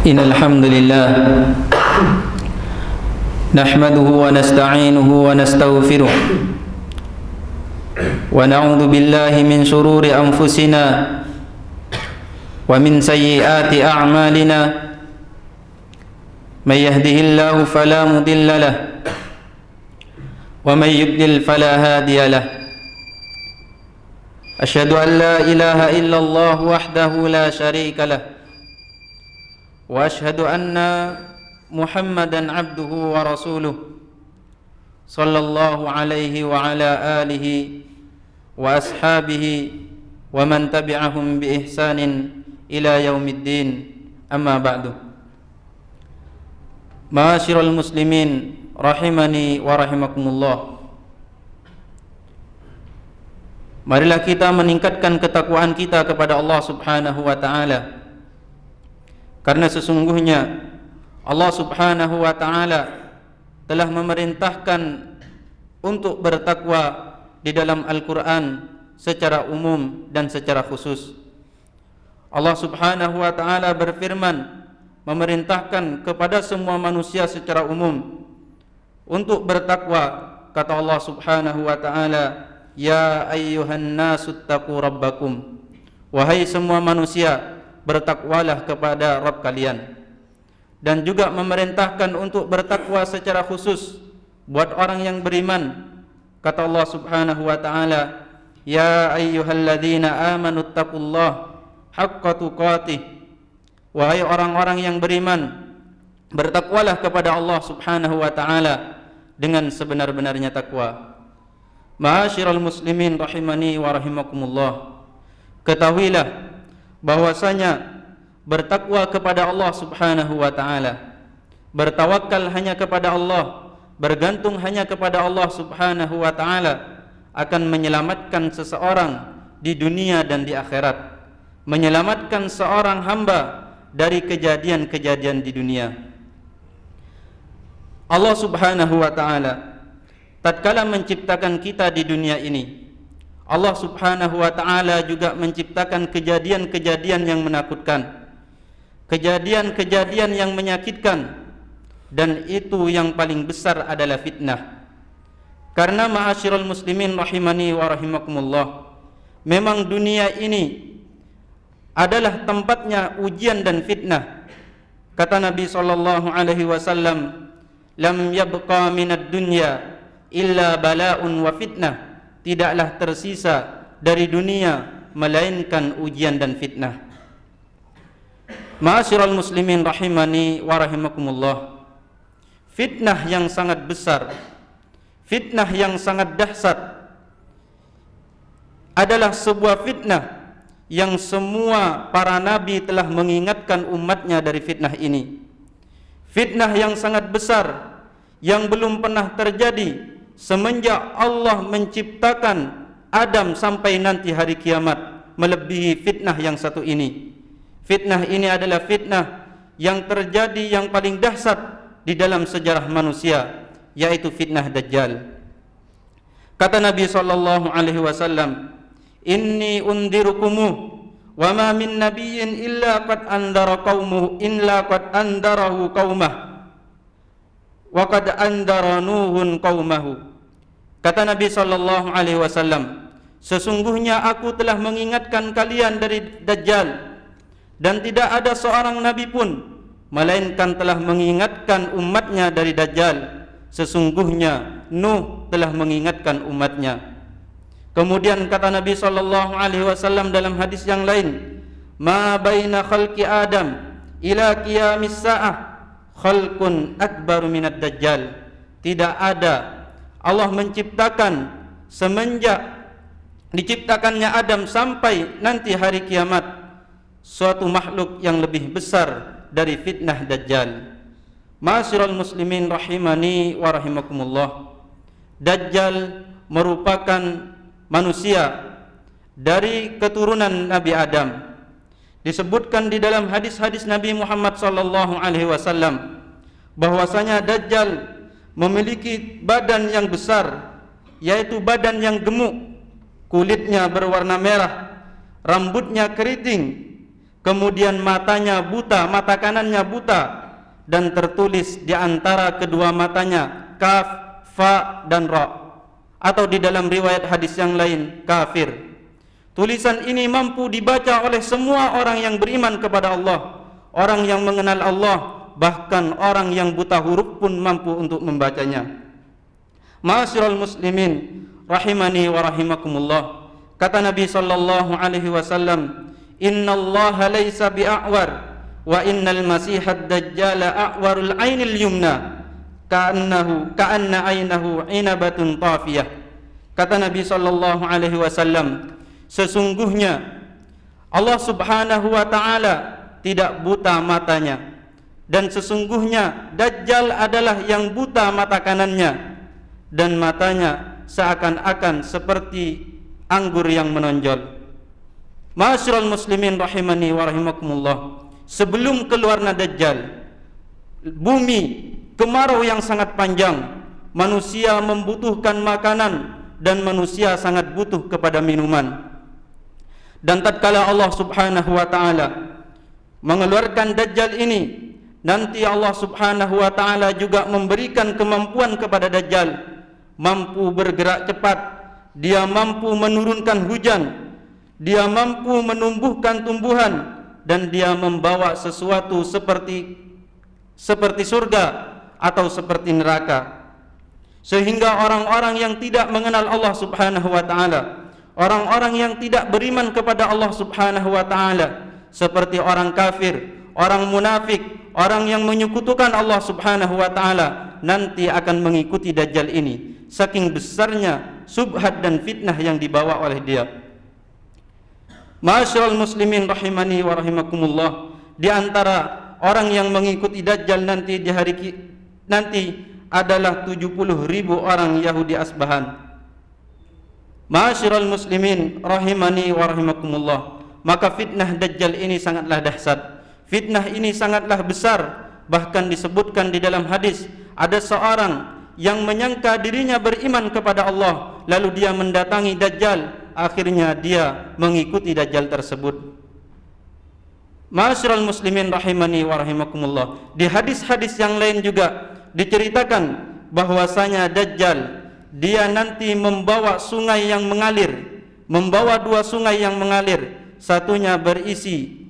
إن الحمد لله نحمده ونستعينه ونستغفره ونعوذ بالله من شرور أنفسنا ومن سيئات أعمالنا من يهده الله فلا مضل له ومن يضلل فلا هادي له أشهد أن لا إله إلا الله وحده لا شريك له وأشهد أن محمدًا عبده ورسوله صلى الله عليه وعلى آله وأصحابه ومن تبعهم بإحسان إلى يوم الدين أما بعد معاشر المسلمين rahimani wa rahimakumullah. Marilah kita meningkatkan ketakwaan kita kepada Allah Subhanahu wa taala. Karena sesungguhnya Allah Subhanahu wa taala telah memerintahkan untuk bertakwa di dalam Al-Qur'an secara umum dan secara khusus. Allah Subhanahu wa taala berfirman memerintahkan kepada semua manusia secara umum untuk bertakwa. Kata Allah Subhanahu wa taala, "Ya ayyuhan nasu taqu rabbakum." Wahai semua manusia, bertakwalah kepada Rabb kalian. Dan juga memerintahkan untuk bertakwa secara khusus buat orang yang beriman. Kata Allah Subhanahu wa taala, "Ya ayyuhalladzina amanu taqullaha haqqa tuqatih." Wahai orang-orang yang beriman, bertakwalah kepada Allah Subhanahu wa taala dengan sebenar-benarnya takwa. Ma'asyiral muslimin rahimani wa rahimakumullah. Ketahuilah bahwasanya bertakwa kepada Allah Subhanahu wa taala, bertawakal hanya kepada Allah, bergantung hanya kepada Allah Subhanahu wa taala akan menyelamatkan seseorang di dunia dan di akhirat, menyelamatkan seorang hamba dari kejadian-kejadian di dunia. Allah Subhanahu wa taala tatkala menciptakan kita di dunia ini, Allah Subhanahu wa taala juga menciptakan kejadian-kejadian yang menakutkan, kejadian-kejadian yang menyakitkan, dan itu yang paling besar adalah fitnah. Karena ma'asyiral muslimin rahimani wa rahimakumullah, memang dunia ini adalah tempatnya ujian dan fitnah. Kata Nabi sallallahu alaihi wasallam, "Lam yabqa minad dunya illa bala'un wa fitnah." Tidaklah tersisa dari dunia melainkan ujian dan fitnah. Ma'asyiral muslimin rahimani wa rahimakumullah, fitnah yang sangat besar, fitnah yang sangat dahsyat adalah sebuah fitnah yang semua para nabi telah mengingatkan umatnya dari fitnah ini. Fitnah yang sangat besar yang belum pernah terjadi semenjak Allah menciptakan Adam sampai nanti hari kiamat, melebihi fitnah yang satu ini. Fitnah ini adalah fitnah yang terjadi yang paling dahsyat di dalam sejarah manusia, yaitu fitnah Dajjal. Kata Nabi sallallahu alaihi wasallam, "Inni undirukumu wa ma min nabiyyin illa qad andara qaumuhu illa qad andarahu qaumah wa qad andara Nuhun qaumahu." Kata Nabi sallallahu alaihi wasallam, "Sesungguhnya aku telah mengingatkan kalian dari Dajjal, dan tidak ada seorang nabi pun melainkan telah mengingatkan umatnya dari Dajjal. Sesungguhnya Nuh telah mengingatkan umatnya." Kemudian kata Nabi sallallahu alaihi wasallam dalam hadis yang lain, "Ma baina khalqi Adam ila qiyamis saah khalqun akbaru minad Dajjal." Tidak ada, Allah menciptakan semenjak diciptakannya Adam sampai nanti hari kiamat suatu makhluk yang lebih besar dari fitnah Dajjal. Ma'asyiral muslimin rahimani wa rahimakumullah, Dajjal merupakan manusia dari keturunan Nabi Adam. Disebutkan di dalam hadis-hadis Nabi Muhammad sallallahu alaihi wasallam bahwasanya Dajjal memiliki badan yang besar, yaitu badan yang gemuk, kulitnya berwarna merah, rambutnya keriting, kemudian matanya buta, mata kanannya buta, dan tertulis di antara kedua matanya kaf, fa, dan ra, atau di dalam riwayat hadis yang lain kafir. Tulisan ini mampu dibaca oleh semua orang yang beriman kepada Allah, orang yang mengenal Allah, bahkan orang yang buta huruf pun mampu untuk membacanya. Ma'asyiral muslimin rahimani wa rahimakumullah. Kata Nabi sallallahu alaihi wasallam, "Innallaha laisa bi'awar wa innal masihad dajjal a'warul 'ainil yumna ka'anna 'ainahu 'inabatun tafiyah." Kata Nabi sallallahu alaihi wasallam, sesungguhnya Allah Subhanahu wa taala tidak buta matanya, dan sesungguhnya Dajjal adalah yang buta mata kanannya, dan matanya seakan-akan seperti anggur yang menonjol. Ma'asyiral muslimin rahimani wa rahimakumullah. Sebelum keluarnya Dajjal, bumi kemarau yang sangat panjang, manusia membutuhkan makanan dan manusia sangat butuh kepada minuman. Dan tatkala Allah Subhanahu wa taala mengeluarkan Dajjal ini, nanti Allah Subhanahu wa taala juga memberikan kemampuan kepada Dajjal, mampu bergerak cepat, dia mampu menurunkan hujan, dia mampu menumbuhkan tumbuhan, dan dia membawa sesuatu seperti surga atau seperti neraka. Sehingga orang-orang yang tidak mengenal Allah Subhanahu wa taala, orang-orang yang tidak beriman kepada Allah Subhanahu wa taala, seperti orang kafir, orang munafik, orang yang menyekutukan Allah Subhanahu wa taala, nanti akan mengikuti Dajjal ini. Saking besarnya subhat dan fitnah yang dibawa oleh dia. Ma'asyiral muslimin rahimani wa rahimakumullah, di antara orang yang mengikuti Dajjal nanti di hari nanti adalah 70.000 orang Yahudi Asbahan. Ma'asyiral muslimin rahimani wa rahimakumullah, maka fitnah Dajjal ini sangatlah dahsyat. Fitnah ini sangatlah besar. Bahkan disebutkan di dalam hadis, ada seorang yang menyangka dirinya beriman kepada Allah, lalu dia mendatangi Dajjal, akhirnya dia mengikuti Dajjal tersebut. Ma'asyiral muslimin rahimani wa rahimakumullah, di hadis-hadis yang lain juga diceritakan bahwasanya Dajjal dia nanti membawa sungai yang mengalir, membawa dua sungai yang mengalir, satunya berisi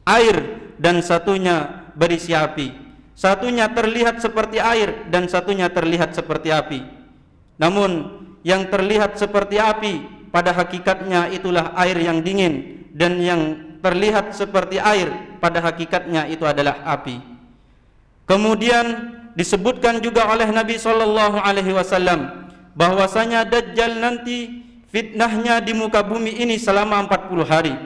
air dan satunya berisi api. Satunya terlihat seperti air dan satunya terlihat seperti api. Namun yang terlihat seperti api pada hakikatnya itulah air yang dingin, dan yang terlihat seperti air pada hakikatnya itu adalah api. Kemudian disebutkan juga oleh Nabi sallallahu alaihi wasallam bahwasanya Dajjal nanti fitnahnya di muka bumi ini selama 40 hari.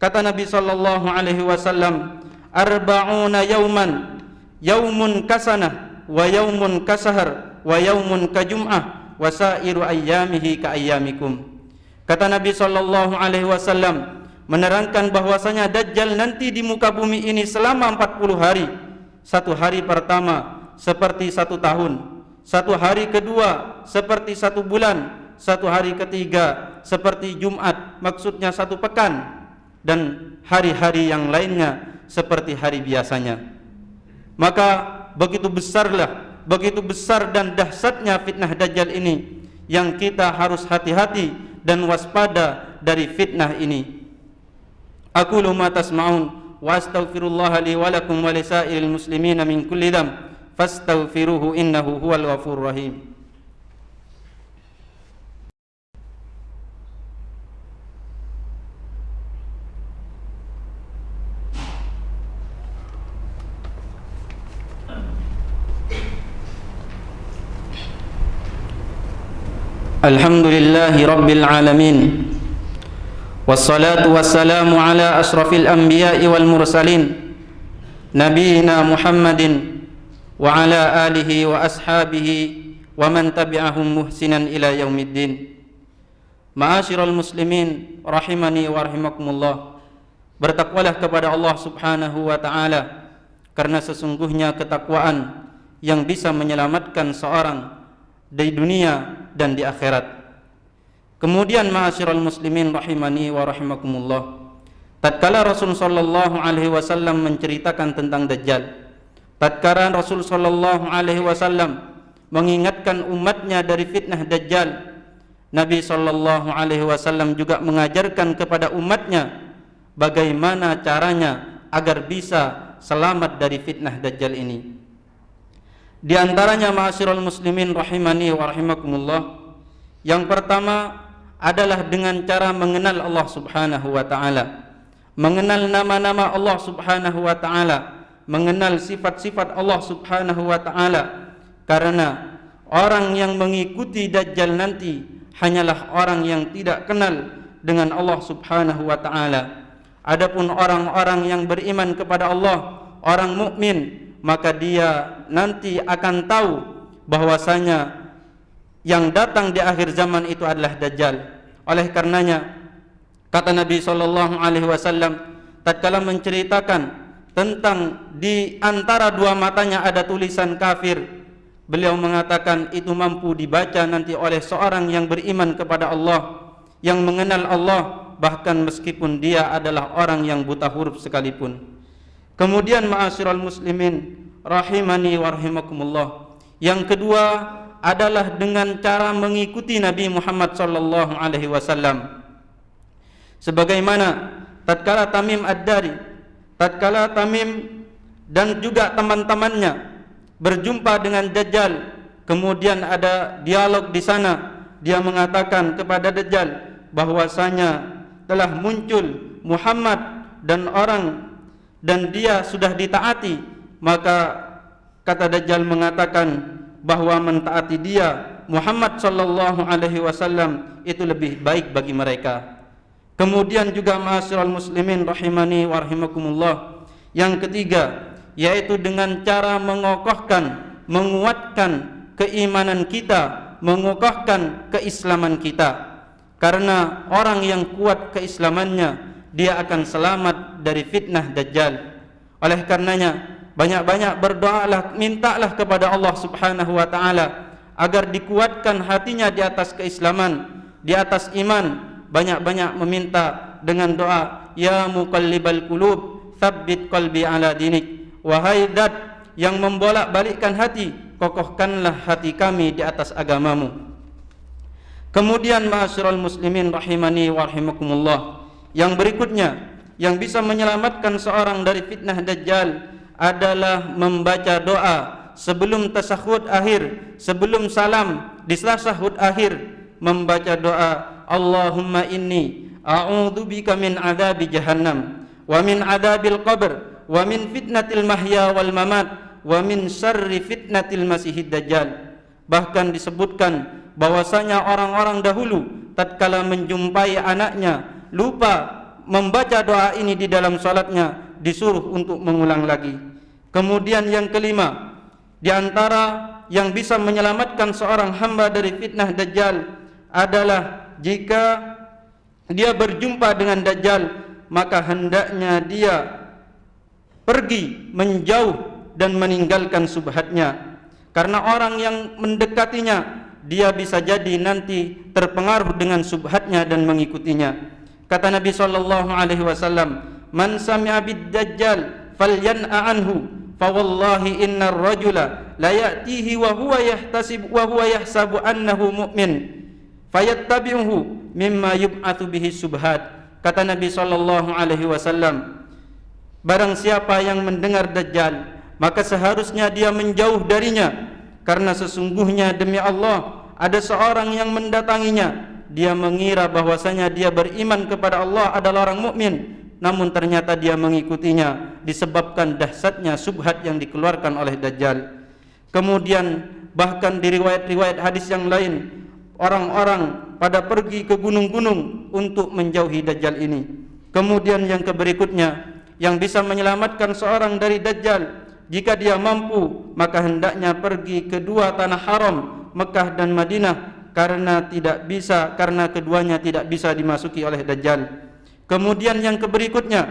Kata Nabi sallallahu alaihi wasallam, "Arba'una yauman, yaumun kasanah wa yaumun kasahar wa yaumun kajum'ah wa sairu ayyamihi ka ayyamikum." Kata Nabi sallallahu alaihi wasallam menerangkan bahwasanya Dajjal nanti di muka bumi ini selama 40 hari. Satu hari pertama seperti 1 tahun, satu hari kedua seperti 1 bulan, satu hari ketiga seperti Jumat, maksudnya 1 pekan, dan hari-hari yang lainnya seperti hari biasanya. Maka begitu besar dan dahsyatnya fitnah Dajjal ini, yang kita harus hati-hati dan waspada dari fitnah ini. Aqulu ma tasma'un wa astaghfirullaha li wa lakum wa lisairil muslimina min kulli dhanb fastaghfiruhu innahu huwal ghafurur rahim. Alhamdulillahi rabbil alamin, wassalatu wassalamu ala ashrafil anbiya'i wal mursalin, nabiyina Muhammadin wa ala alihi wa ashabihi wa man tabi'ahum muhsinan ila yaumiddin. Ma'asyiral muslimin rahimani wa rahimakumullah, bertakwalah kepada Allah Subhanahu wa taala, karena sesungguhnya ketakwaan yang bisa menyelamatkan seorang di dunia dan di akhirat. Kemudian ma'asyiral muslimin rahimani wa rahimakumullah, tatkala Rasul sallallahu alaihi wasallam menceritakan tentang Dajjal, tatkala Rasul sallallahu alaihi wasallam mengingatkan umatnya dari fitnah Dajjal, Nabi sallallahu alaihi wasallam juga mengajarkan kepada umatnya bagaimana caranya agar bisa selamat dari fitnah Dajjal ini. Di antaranya ma'asyiral muslimin rahimani wa rahimakumullah, yang pertama adalah dengan cara mengenal Allah Subhanahu wa taala. Mengenal nama-nama Allah Subhanahu wa taala, mengenal sifat-sifat Allah Subhanahu wa taala. Karena orang yang mengikuti Dajjal nanti hanyalah orang yang tidak kenal dengan Allah Subhanahu wa taala. Adapun orang-orang yang beriman kepada Allah, orang mukmin, maka dia nanti akan tahu bahwasanya yang datang di akhir zaman itu adalah Dajjal. Oleh karenanya kata Nabi sallallahu alaihi wasallam tatkala menceritakan tentang di antara dua matanya ada tulisan kafir, beliau mengatakan itu mampu dibaca nanti oleh seorang yang beriman kepada Allah, yang mengenal Allah, bahkan meskipun dia adalah orang yang buta huruf sekalipun. Kemudian ma'asyiral muslimin rahimani wa rahimakumullah, yang kedua adalah dengan cara mengikuti Nabi Muhammad sallallahu alaihi wasallam. Sebagaimana tatkala Tamim Ad-Dari, tatkala Tamim dan juga teman-temannya berjumpa dengan Dajjal, kemudian ada dialog di sana. Dia mengatakan kepada Dajjal bahwasanya telah muncul Muhammad dan dia sudah ditaati. Maka kata Dajjal mengatakan bahwa mentaati dia Muhammad sallallahu alaihi wasallam itu lebih baik bagi mereka. Kemudian juga ma'asyiral muslimin rahimani wa rahimakumullah, yang ketiga yaitu dengan cara mengokohkan, menguatkan keimanan kita, mengokohkan keislaman kita. Karena orang yang kuat keislamannya, dia akan selamat dari fitnah Dajjal. Oleh karenanya banyak-banyak berdoalah, mintalah kepada Allah Subhanahu wa taala agar dikuatkan hatinya di atas keislaman, di atas iman. Banyak-banyak meminta dengan doa, ya muqallibal qulub, tsabbit qalbi ala dinik. Wahai zat yang membolak-balikkan hati, kokohkanlah hati kami di atas agamamu. Kemudian ma'asyiral muslimin rahimani wa rahimakumullah, yang berikutnya yang bisa menyelamatkan seorang dari fitnah Dajjal adalah membaca doa sebelum tasyahud akhir, sebelum salam di tasyahud akhir, membaca doa Allahumma inni a'udzubika min adzabi jahannam wa min adzabil qabr wa min fitnatil mahya wal mamat wa min syarri fitnatil masihid dajjal. Bahkan disebutkan bahwasanya orang-orang dahulu tatkala menjumpai anaknya lupa membaca doa ini di dalam salatnya, disuruh untuk mengulang lagi. Kemudian yang kelima, di antara yang bisa menyelamatkan seorang hamba dari fitnah Dajjal adalah jika dia berjumpa dengan Dajjal, maka hendaknya dia pergi menjauh dan meninggalkan subhatnya. Karena orang yang mendekatinya, dia bisa jadi nanti terpengaruh dengan subhatnya dan mengikutinya. Kata Nabi sallallahu alaihi wasallam, "Man sami'a bid-dajjal falyan'a anhu, fa wallahi innar rajula la ya'tihi wa huwa yahsabu annahu mu'min, fayattabi'uhu mimma yub'atsu bihi subhat." Kata Nabi sallallahu alaihi wasallam, barang siapa yang mendengar Dajjal, maka seharusnya dia menjauh darinya, karena sesungguhnya demi Allah ada seorang yang mendatanginya. Dia mengira bahwasanya dia beriman kepada Allah, adalah orang mukmin, namun ternyata dia mengikutinya disebabkan dahsyatnya subhat yang dikeluarkan oleh Dajjal. Kemudian bahkan di riwayat-riwayat hadis yang lain, orang-orang pada pergi ke gunung-gunung untuk menjauhi Dajjal ini. Kemudian yang berikutnya yang bisa menyelamatkan seorang dari Dajjal, jika dia mampu, maka hendaknya pergi ke dua tanah haram, Mekah dan Madinah, karena keduanya tidak bisa dimasuki oleh Dajjal. Kemudian yang berikutnya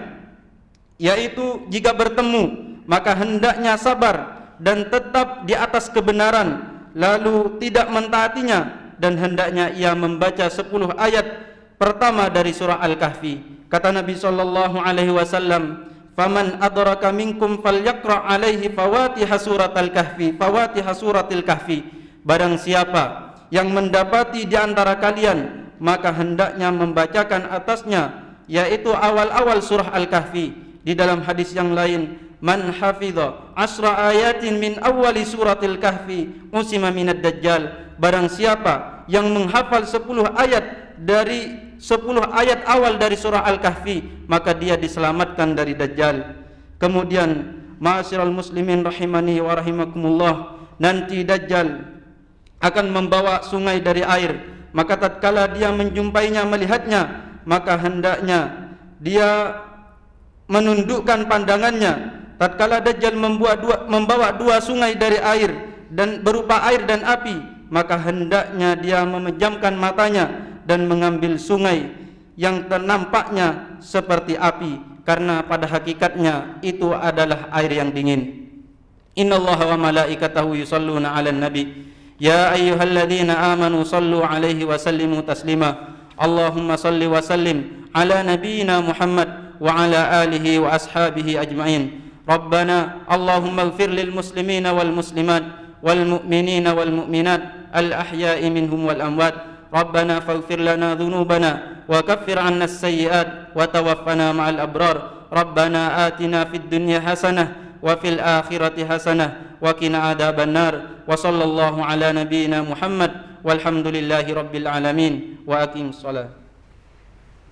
yaitu jika bertemu, maka hendaknya sabar dan tetap di atas kebenaran, lalu tidak mentaatinya, dan hendaknya ia membaca 10 ayat pertama dari surah Al-Kahfi. Kata Nabi sallallahu alaihi wasallam, "Faman adraka minkum falyaqra alaihi fawatiha suratul kahfi, fawatiha suratil kahfi." Barang siapa yang mendapati di antara kalian, maka hendaknya membacakan atasnya, yaitu awal-awal surah Al-Kahfi. Di dalam hadis yang lain, "Man hafidha asra ayatin min awwali suratil kahfi usima minad dajjal." Barang siapa yang menghafal 10 ayat dari 10 ayat awal dari surah Al-Kahfi, maka dia diselamatkan dari Dajjal. Kemudian, ma'asyiral muslimin rahimani wa rahimakumullah, nanti Dajjal akan membawa sungai dari air. Maka tatkala dia menjumpainya, melihatnya, maka hendaknya dia menundukkan pandangannya. Tatkala Dajjal membawa dua sungai dari air dan berupa air dan api, maka hendaknya dia memejamkan matanya dan mengambil sungai yang nampaknya seperti api, karena pada hakikatnya itu adalah air yang dingin. Innallaha wa malaikatahu yusholluna 'alan nabi ya ayyuhalladzina amanu shallu 'alaihi wa sallimu taslima. Allahumma shalli wa sallim ala nabiyyina Muhammad wa ala alihi wa ashabihi ajma'in. Rabbana Allahumma ighfir lil muslimina wal muslimat wal mu'minina wal mu'minat al ahya'i minhum wal amwat. Rabbana faghfir lana dhunubana wa kaffir 'anna as-sayyi'at wa tawaffana ma'al abrar. Rabbana atina fid dunya hasanah wa fil akhirati hasanah wa qina adzaban nar. Wa sallallahu ala nabiyyina Muhammad walhamdulillahi rabbil alamin. Wa aqimus shalah.